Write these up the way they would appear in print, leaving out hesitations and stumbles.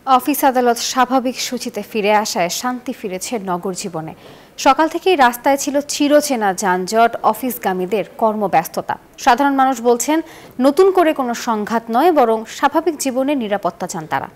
Office আদালত স্বাভাবিক সূচিতে ফিরে আসায় শান্তি ফিরেছে নগর জীবনে। সকাল থেকেই রাস্তায় ছিল চিরচেনা যানজট, অফিসগামীদের কর্মব্যস্ততা। সাধারণ মানুষ বলছেন, নতুন করে কোনো সংঘাত নয়, বরং স্বাভাবিক জীবনের নিরাপত্তা চান তারা।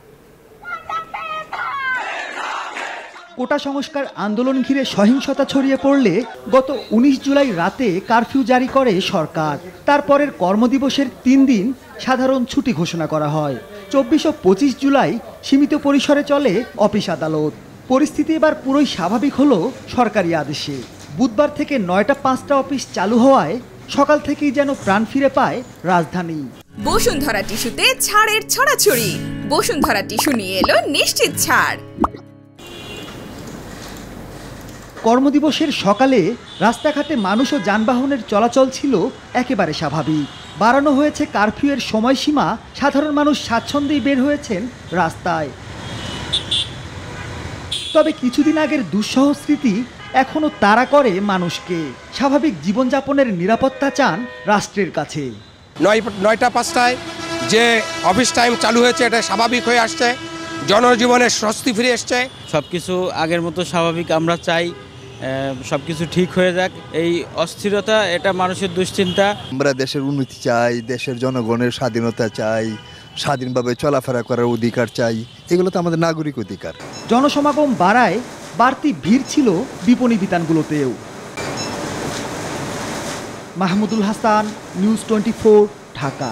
কোটা সংস্কার আন্দোলন ঘিরে সহিংসতা ছড়িয়ে পড়লে গত ১৯ জুলাই রাতে কারফিউ জারি করে সরকার। তারপরের কর্মদিবসের ৩ দিন সাধারণ ছুটি ঘোষণা করা হয়। ২৪ ও ২৫ জুলাই সীমিত পরিসরে চলে অফিস আদালত। পরিস্থিতি এবার পুরোই স্বাভাবিক হলো সরকারি আদেশে। বুধবার থেকে ৯টা ৫টা অফিস চালু হওয়ায় সকাল থেকেই যেন প্রাণ ফিরে পায় রাজধানী। বসুন্ধরা টিস্যুতে ছাড়ের ছড়াছড়ি। বসুন্ধরা টিস্যু নিয়ে এলো নিশ্চিত ছাড়। কর্মদিবসের সকালে রাস্তাঘাটে মানুষ ও যানবাহনের চলাচল ছিল একেবারে স্বাভাবিক। বাড়ানো হয়েছে কারফিউয়ের সময়সীমা, সাধারণ মানুষ স্বাচ্ছন্দ্যেই বের হয়েছেন রাস্তায়। তবে কিছুদিন আগের দুঃসহ স্মৃতি এখনো তাড়া করে মানুষকে। স্বাভাবিক জীবনযাপনের নিরাপত্তা চান রাষ্ট্রের কাছে। ৯টা ৫টায় যে অফিস টাইম চালু হয়েছে, এটা স্বাভাবিক হয়ে আসছে, জনজীবনের স্বস্তি ফিরে এসছে। সবকিছু আগের মতো স্বাভাবিক আমরা চাই, সবকিছু ঠিক হয়ে যাক। এই অস্থিরতা, এটা মানুষের দুশ্চিন্তা। আমরা দেশের উন্নতি চাই, দেশের জনগণের স্বাধীনতা চাই, স্বাধীনভাবে চলাফেরা করার অধিকার চাই। এগুলো তো আমাদের নাগরিক অধিকার। জনসমাগম বাড়ায় বাড়তি ভিড় ছিল বিপণী বিতানগুলোতেও। মাহমুদুল হাসান, নিউজ 24, ঢাকা।